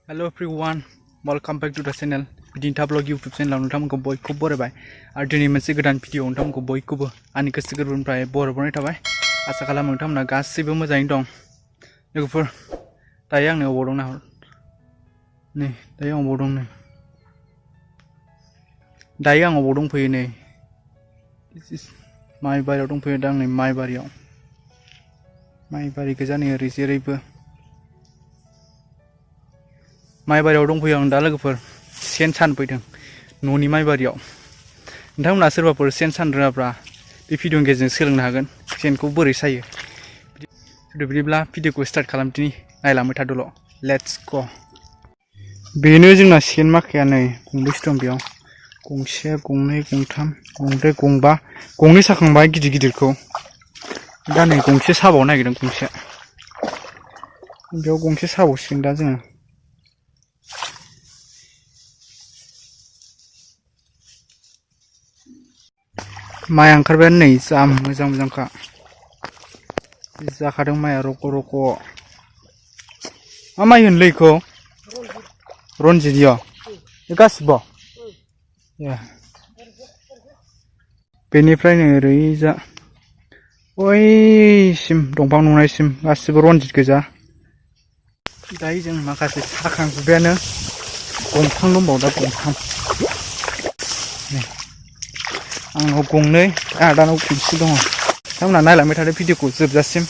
Hello everyone, welcome back to the channel Bidin Moto YouTube channel नोंथांमोनखौ बयखौबो बरायबाय आरो दिनै मोनसे गोदान भिडिअ नोंथांमोनखौ बयखौबो आंनि गोसो गोरबोनिफ्राय बरायनाय थाबाय आसा खालामो नोंथांमोना गासैबो मोजाङैनो दं लोगोफोर दायो आंनो अबाव दं नाहर नै दायो आं अबाव दं नै दायो आं अबाव दंफैयो नै माइ बारियाव दंफैयो दा आं नै माइ बारि गोजा नै ओरै जेरैबो माइ बारियाव दंफैयो आं दा लोगोफोर सेन सानफैदों न'नि माइ बारियाव नोंथांमोना सोरबाफोर सेन सानो रोङाब्ला बे भिडिअनि गेजेरजों सोलोंनो हागोन सेनखौ बोरै सायो बिदिब्ला भिडिअखौ स्टार्ट खालामदिनि नायलांबाय थादोल' लेट्स गो बेनो जोंना सेन माखाया नै गंबेसे दं बेयाव गंसे गंनै गंथाम गंब्रै गंबा गंनै साखांबाय गिदिरखौ दा नै गंसे साबावनो नागिरदों गंसे बेयाव गंसे साबावसिगोन दा जोङो माइ ओंखारबायानो नै जा मोजांखा जाखादों माइआ रग' मा माइ होनलै इखौ रनजित गासिबो बेनिफ्रायनो ओरैजा ओइसिम दंफां नुनायसिम गासिबो रनजित गोजा दायो जों माखासे साखांजोब्बायानो गंथाम दंबावो दा गंथाम आंनाव गंनै आदानाव गंसे दङ नोंथांमोना नायलांबाय थादो भिडिअखौ जोबजासिम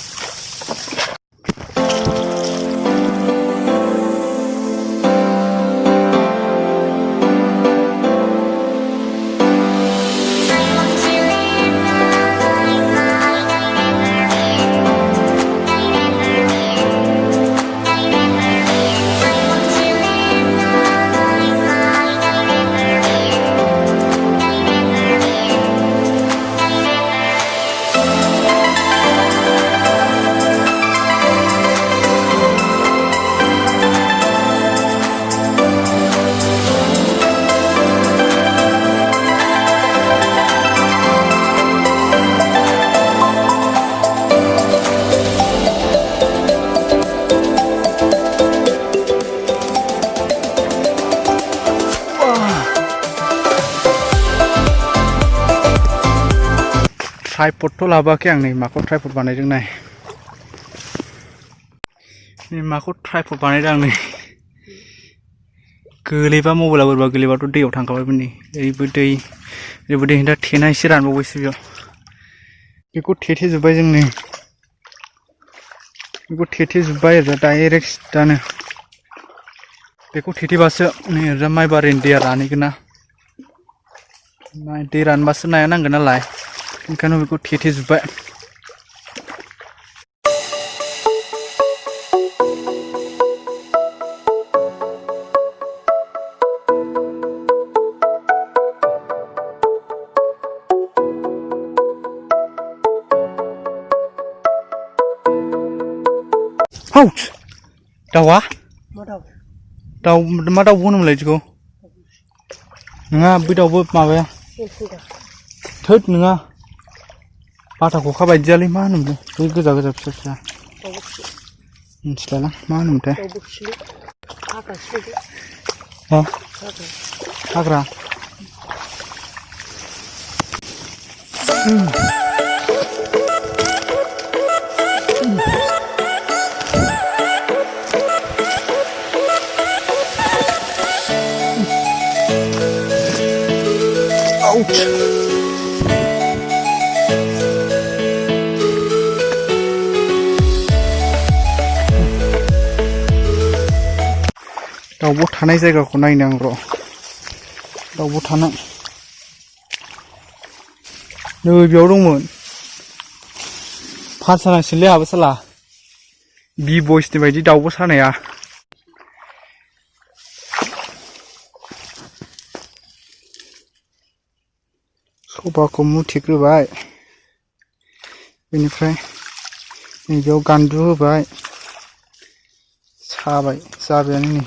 ट्राइपड लाबोआखै आं नै माखौ ट्राइपड बानायदों नाय नै माखौ ट्राइपड बानायदों आं नै गोलैबा मबाइला बोरैबा गोलैबाथ' दैयाव थांखाबायमोन नै ओरैबो दै दा थेना एसे रानबावबायसो बेयाव बेखौ थेथेजोब्बाय जों नै बेखौ थेथेजोब्बाय ओरैजा डाइरेक्ट दानो बेखौ थेथेबासो नै ओरैजा माइ बारिनि दैया रानहैगोन ना दै रानबासो नाया नांगोन नालाय ओंखायनो बेखौ थेथेजोब्बाय Ouch! दाउआ दाउ मा दाउ होनोमोनलाय बिदिखौ नङा बै दाउबो माबाया थोद नङा बाथा खखा बायदियालै मा होनोमोनलाय बै गोजा फिसा मिथिलायलां मा होनोमोनथाय हाग्रा Ouch! दाउब' थानाय जायगाखौ नायनो आं र' दाउब' थानाय नै बेयाव दंमोन फानसानांसिगोनलै आहाबो साला बि बयसनि बायदि दाउब' सानाया सबाखौ मुथेग्रोबाय बेनिफ्राय नैबेयाव गान्दु होबाय साबाय जाबायानो नै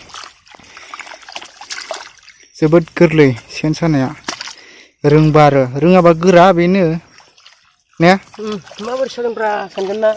जोबोद गोरलै सेन सानाया रोंबा आरो रोङाबा गोरा बेनो ने माबोरै सोलोंब्रा सानगोन ना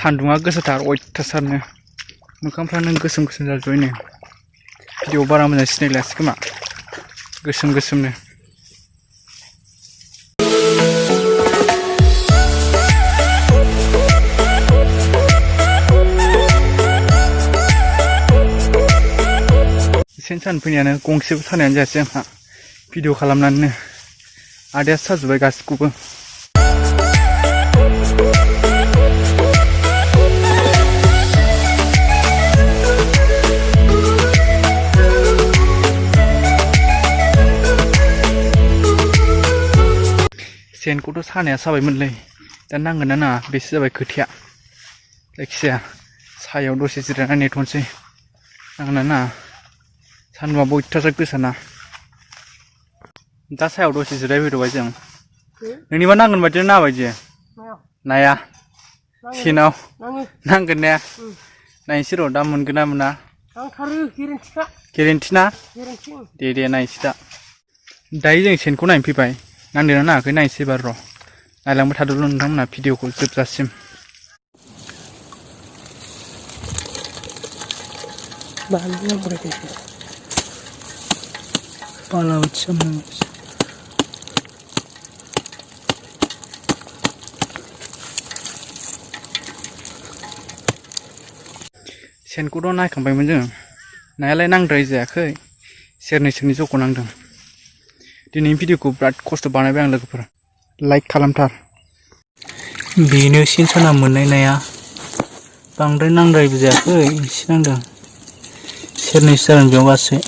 सान्दुङा गोसाथार अयथासारनो मोखांफ्रानो गोसोम गोसोम जाजोब्बायनो भिडिअ बारा मोजां सिनायलायासै खोमा गोसोम गोसोमनो सेन सानो फैनायानो गंसेबो सानायानो जायासै आंहा भिडिअ खालामनानैनो आदाया साजोब्बाय गासिखौबो सेनखौथ' सानाया साबायमोनलै दा नांगोन ना नाङा बेसो जाबाय खोथाया जायखिजाया सायाव दसे जिरायनानै नेथ'नोसै नांगोन ना नाङा सान्दुंआबो अयथासार गोसाना दा सायाव दसे जिरायफैथ'बाय जों नोंनिबा नांगोन बायदि ना बायदि नाया सेनाव नांगोन ने नायनोसै र' दा मोनगोन ना मोना गेरेन्टि ना दे नायनोसै दा दायो जों सेनखौ नायनो फैबाय नांदोंना नाङाखै नायनोसै एबार र' नायलांबाय थादोल' नोंथांमोनहा भिडिअखौ जोबजासिम सेनखौथ' नायखांबायमोन जों नायालाय नांद्राय जायाखै सेरनै जख' नांदों दिनैनि भिडिअखौ बिराद खस्थ' बानायबाय आं लोगोफोर लाइक खालामथार बेनो सेन साना मोननाय नाया बांद्राय नांद्रायबो जायाखै एसे नांदों सेरनैसो जादों बेयाव गासै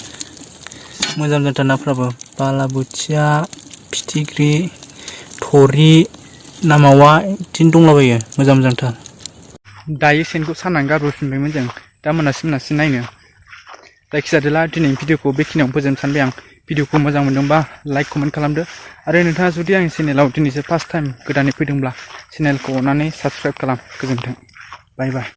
मोजां जाथार नाफ्राबो बालाबोथिया फिथिख्रि थरि ना मावा बिदिनो दंलाबायो मोजांथार दायो सेनखौ सानानै गारबोफिनबायमोन जों दा मोनासि नायनो जायखिजाया दिनैनि भिडिअखौ बेखिनियावनो फोजोबनो सानबाय आं भिडिअखौ मोजां मोनदोंबा लाइक कमेन्ट खालामदो आरो नोंथाङा जुदि आंनि चेनेलाव दिनैसो फार्स्ट टाइम गोदानै फैदोंब्ला चेनेलखौ अननानै साबस्क्राइब खालाम गोजोन्थों बाय बाय